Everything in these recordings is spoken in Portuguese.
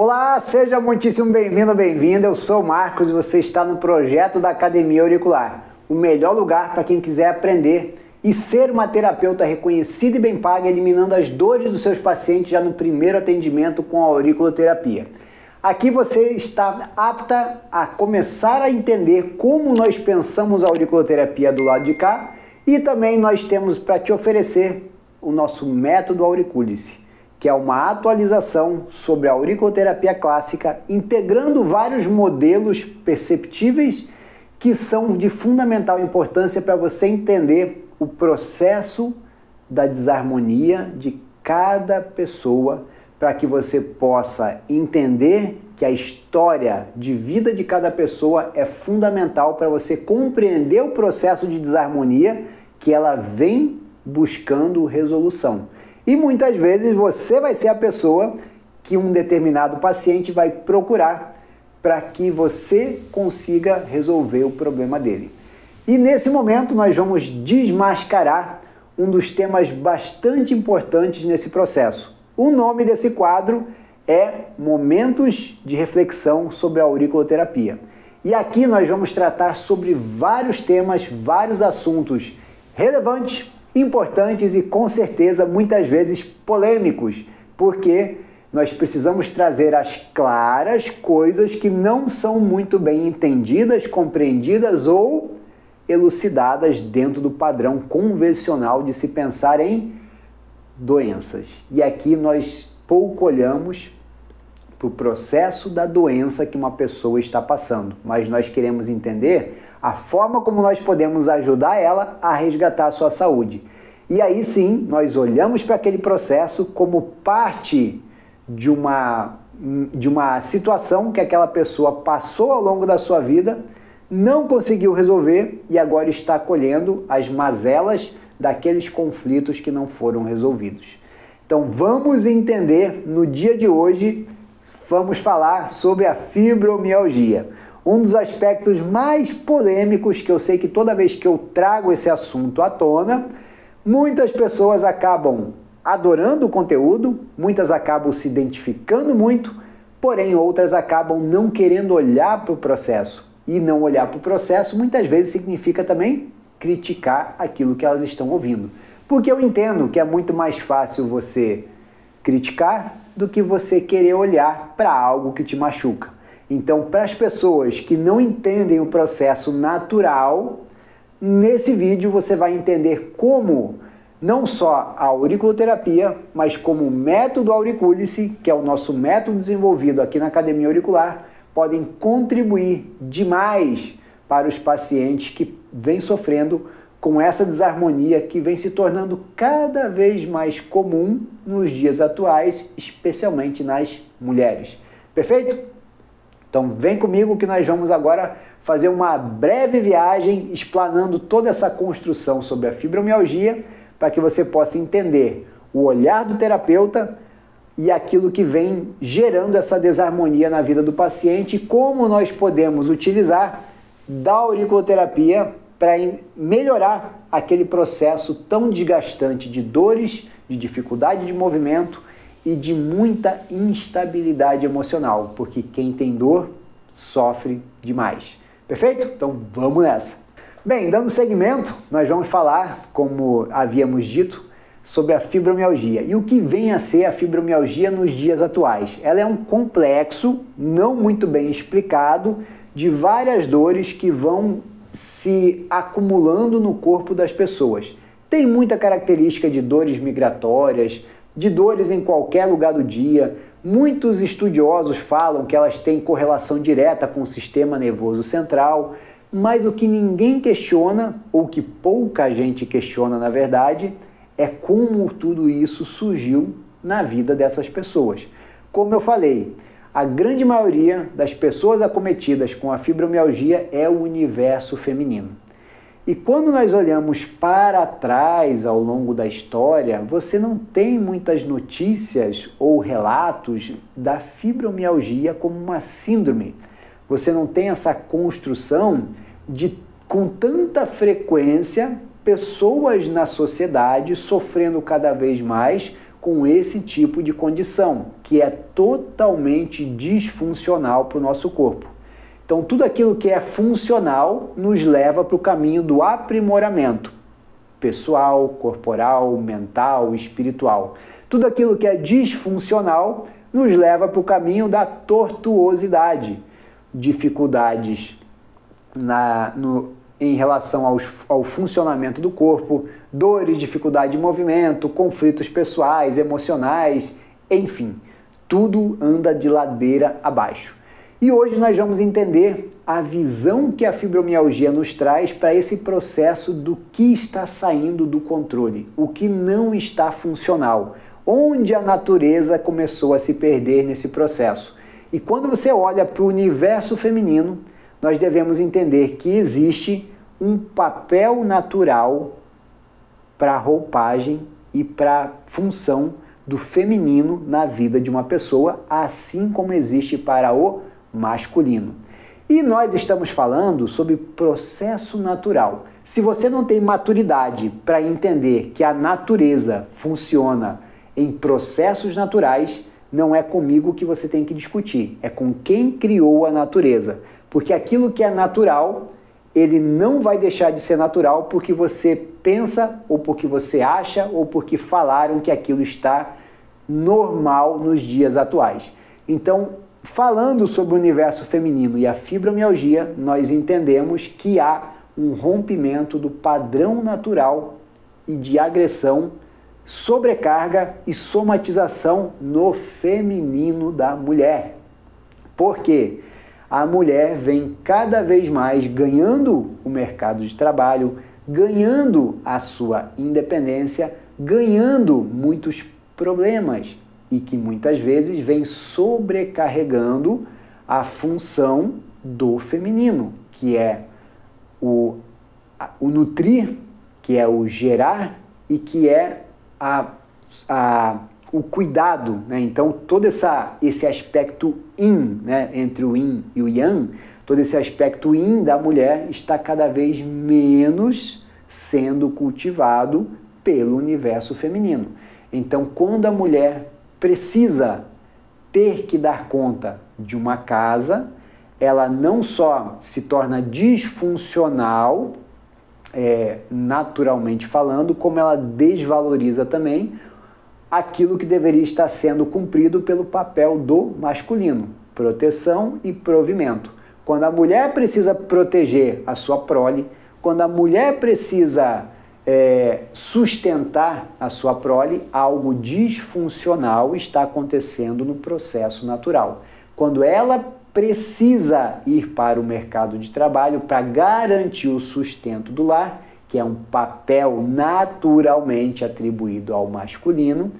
Olá, seja muitíssimo bem-vindo, bem-vinda. Eu sou o Marcos e você está no projeto da Academia Auricular, o melhor lugar para quem quiser aprender e ser uma terapeuta reconhecida e bem paga, eliminando as dores dos seus pacientes já no primeiro atendimento com a auriculoterapia. Aqui você está apta a começar a entender como nós pensamos a auriculoterapia do lado de cá e também nós temos para te oferecer o nosso método Auricúlice, que é uma atualização sobre a auriculoterapia clássica, integrando vários modelos perceptíveis que são de fundamental importância para você entender o processo da desarmonia de cada pessoa, para que você possa entender que a história de vida de cada pessoa é fundamental para você compreender o processo de desarmonia que ela vem buscando resolução. E muitas vezes você vai ser a pessoa que um determinado paciente vai procurar para que você consiga resolver o problema dele. E nesse momento nós vamos desmascarar um dos temas bastante importantes nesse processo. O nome desse quadro é Momentos de Reflexão sobre a Auriculoterapia. E aqui nós vamos tratar sobre vários temas, vários assuntos relevantes, importantes e com certeza muitas vezes polêmicos, porque nós precisamos trazer às claras coisas que não são muito bem entendidas, compreendidas ou elucidadas dentro do padrão convencional de se pensar em doenças. E aqui nós pouco olhamos para o processo da doença que uma pessoa está passando, mas nós queremos entender a forma como nós podemos ajudar ela a resgatar a sua saúde. E aí sim, nós olhamos para aquele processo como parte de uma situação que aquela pessoa passou ao longo da sua vida, não conseguiu resolver e agora está colhendo as mazelas daqueles conflitos que não foram resolvidos. Então vamos entender no dia de hoje, vamos falar sobre a fibromialgia. Um dos aspectos mais polêmicos que eu sei que toda vez que eu trago esse assunto à tona, muitas pessoas acabam adorando o conteúdo, muitas acabam se identificando muito, porém outras acabam não querendo olhar para o processo. E não olhar para o processo muitas vezes significa também criticar aquilo que elas estão ouvindo. Porque eu entendo que é muito mais fácil você criticar do que você querer olhar para algo que te machuca. Então, para as pessoas que não entendem o processo natural, nesse vídeo você vai entender como não só a auriculoterapia, mas como o método Auricúlice, que é o nosso método desenvolvido aqui na Academia Auricular, podem contribuir demais para os pacientes que vêm sofrendo com essa desarmonia que vem se tornando cada vez mais comum nos dias atuais, especialmente nas mulheres. Perfeito? Então vem comigo que nós vamos agora fazer uma breve viagem explanando toda essa construção sobre a fibromialgia para que você possa entender o olhar do terapeuta e aquilo que vem gerando essa desarmonia na vida do paciente e como nós podemos utilizar da auriculoterapia para melhorar aquele processo tão desgastante de dores, de dificuldade de movimento e de muita instabilidade emocional, porque quem tem dor sofre demais. Perfeito? Então vamos nessa. Bem, dando seguimento, nós vamos falar, como havíamos dito, sobre a fibromialgia e o que vem a ser a fibromialgia nos dias atuais. Ela é um complexo, não muito bem explicado, de várias dores que vão se acumulando no corpo das pessoas. Tem muita característica de dores migratórias, de dores em qualquer lugar do dia. Muitos estudiosos falam que elas têm correlação direta com o sistema nervoso central, mas o que ninguém questiona, ou que pouca gente questiona na verdade, é como tudo isso surgiu na vida dessas pessoas. Como eu falei, a grande maioria das pessoas acometidas com a fibromialgia é o universo feminino. E quando nós olhamos para trás ao longo da história, você não tem muitas notícias ou relatos da fibromialgia como uma síndrome. Você não tem essa construção de, com tanta frequência, pessoas na sociedade sofrendo cada vez mais com esse tipo de condição, que é totalmente disfuncional para o nosso corpo. Então, tudo aquilo que é funcional nos leva para o caminho do aprimoramento pessoal, corporal, mental, espiritual. Tudo aquilo que é disfuncional nos leva para o caminho da tortuosidade, dificuldades em relação ao funcionamento do corpo, dores, dificuldade de movimento, conflitos pessoais, emocionais, enfim, tudo anda de ladeira abaixo. E hoje nós vamos entender a visão que a fibromialgia nos traz para esse processo do que está saindo do controle, o que não está funcional, onde a natureza começou a se perder nesse processo. E quando você olha para o universo feminino, nós devemos entender que existe um papel natural para a roupagem e para a função do feminino na vida de uma pessoa, assim como existe para o masculino. E nós estamos falando sobre processo natural. Se você não tem maturidade para entender que a natureza funciona em processos naturais, não é comigo que você tem que discutir, é com quem criou a natureza. Porque aquilo que é natural, ele não vai deixar de ser natural porque você pensa, ou porque você acha, ou porque falaram que aquilo está normal nos dias atuais. Então, falando sobre o universo feminino e a fibromialgia, nós entendemos que há um rompimento do padrão natural e de agressão, sobrecarga e somatização no feminino da mulher. Por quê? A mulher vem cada vez mais ganhando o mercado de trabalho, ganhando a sua independência, ganhando muitos problemas e que muitas vezes vem sobrecarregando a função do feminino, que é o nutrir, que é o gerar e que é o cuidado, né? Então, todo esse aspecto yin, né? Entre o yin e o yang, todo esse aspecto yin da mulher está cada vez menos sendo cultivado pelo universo feminino. Então, quando a mulher precisa ter que dar conta de uma casa, ela não só se torna disfuncional, naturalmente falando, como ela desvaloriza também aquilo que deveria estar sendo cumprido pelo papel do masculino, proteção e provimento. Quando a mulher precisa proteger a sua prole, quando a mulher precisa sustentar a sua prole, algo disfuncional está acontecendo no processo natural. Quando ela precisa ir para o mercado de trabalho para garantir o sustento do lar, que é um papel naturalmente atribuído ao masculino,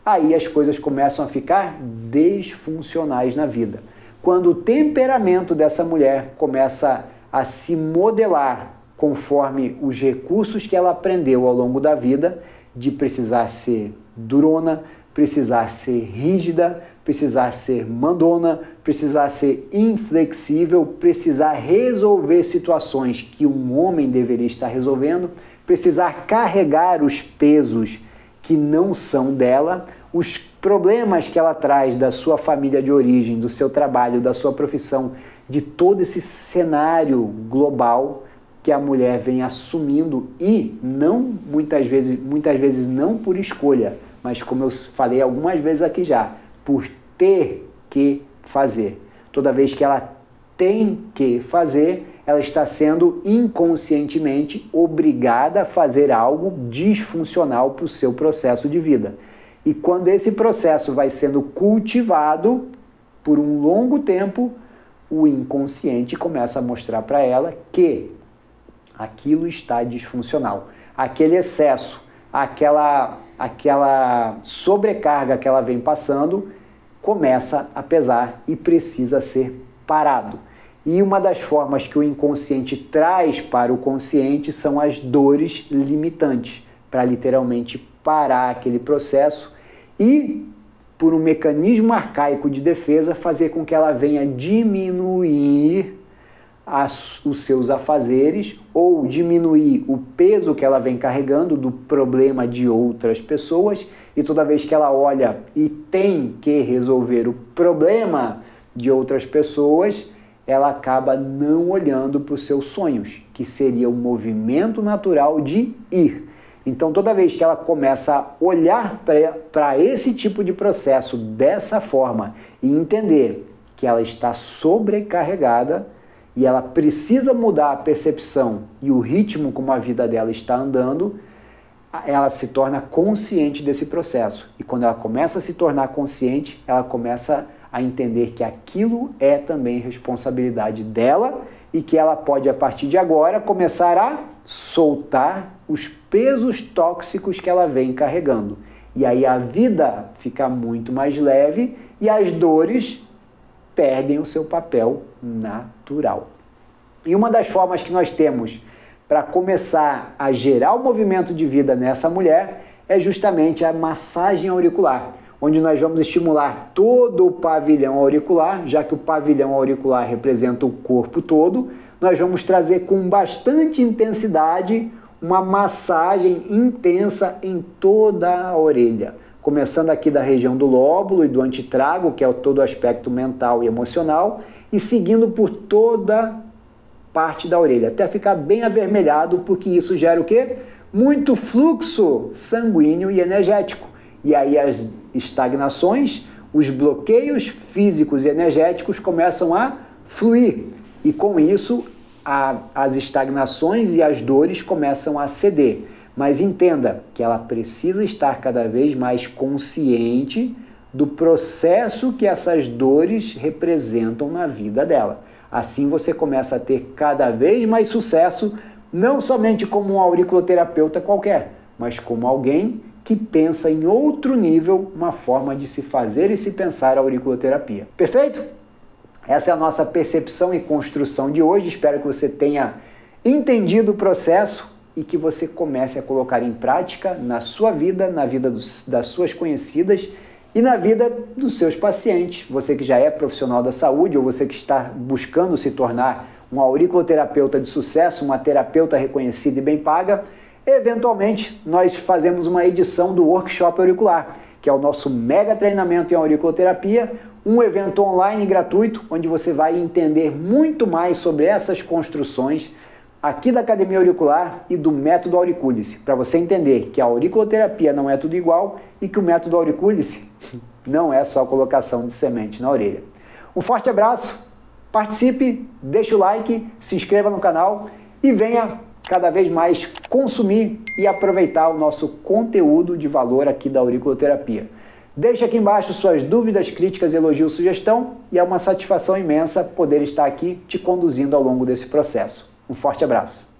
aí as coisas começam a ficar disfuncionais na vida. Quando o temperamento dessa mulher começa a se modelar conforme os recursos que ela aprendeu ao longo da vida, de precisar ser durona, precisar ser rígida, precisar ser mandona, precisar ser inflexível, precisar resolver situações que um homem deveria estar resolvendo, precisar carregar os pesos que não são dela, os problemas que ela traz da sua família de origem, do seu trabalho, da sua profissão, de todo esse cenário global que a mulher vem assumindo e não muitas vezes não por escolha, mas como eu falei algumas vezes aqui já, por ter que fazer. Toda vez que ela tem que fazer, ela está sendo inconscientemente obrigada a fazer algo disfuncional para o seu processo de vida. E quando esse processo vai sendo cultivado por um longo tempo, o inconsciente começa a mostrar para ela que aquilo está disfuncional. Aquele excesso, aquela sobrecarga que ela vem passando, começa a pesar e precisa ser parado. E uma das formas que o inconsciente traz para o consciente são as dores limitantes, para literalmente parar aquele processo e, por um mecanismo arcaico de defesa, fazer com que ela venha diminuir os seus afazeres ou diminuir o peso que ela vem carregando do problema de outras pessoas e toda vez que ela olha e tem que resolver o problema de outras pessoas, ela acaba não olhando para os seus sonhos, que seria o movimento natural de ir. Então, toda vez que ela começa a olhar para esse tipo de processo dessa forma e entender que ela está sobrecarregada e ela precisa mudar a percepção e o ritmo como a vida dela está andando, ela se torna consciente desse processo. E quando ela começa a se tornar consciente, ela começa a entender que aquilo é também responsabilidade dela e que ela pode, a partir de agora, começar a soltar os pesos tóxicos que ela vem carregando. E aí a vida fica muito mais leve e as dores perdem o seu papel natural. E uma das formas que nós temos para começar a gerar o movimento de vida nessa mulher é justamente a massagem auricular, onde nós vamos estimular todo o pavilhão auricular, já que o pavilhão auricular representa o corpo todo, nós vamos trazer com bastante intensidade uma massagem intensa em toda a orelha, começando aqui da região do lóbulo e do antitrago, que é todo o aspecto mental e emocional, e seguindo por toda parte da orelha, até ficar bem avermelhado, porque isso gera o quê? Muito fluxo sanguíneo e energético. E aí as estagnações, os bloqueios físicos e energéticos começam a fluir. E com isso, as estagnações e as dores começam a ceder. Mas entenda que ela precisa estar cada vez mais consciente do processo que essas dores representam na vida dela. Assim você começa a ter cada vez mais sucesso, não somente como um auriculoterapeuta qualquer, mas como alguém que pensa em outro nível, uma forma de se fazer e se pensar a auriculoterapia. Perfeito? Essa é a nossa percepção e construção de hoje. Espero que você tenha entendido o processo e que você comece a colocar em prática na sua vida, na vida das suas conhecidas e na vida dos seus pacientes. Você que já é profissional da saúde ou você que está buscando se tornar um auriculoterapeuta de sucesso, uma terapeuta reconhecida e bem paga, eventualmente nós fazemos uma edição do Workshop Auricular, que é o nosso mega treinamento em auriculoterapia, um evento online gratuito, onde você vai entender muito mais sobre essas construções aqui da Academia Auricular e do método Auricúlice, para você entender que a auriculoterapia não é tudo igual e que o método Auricúlice não é só colocação de semente na orelha. Um forte abraço, participe, deixe o like, se inscreva no canal e venha cada vez mais consumir e aproveitar o nosso conteúdo de valor aqui da auriculoterapia. Deixe aqui embaixo suas dúvidas, críticas, elogios, sugestão e é uma satisfação imensa poder estar aqui te conduzindo ao longo desse processo. Um forte abraço.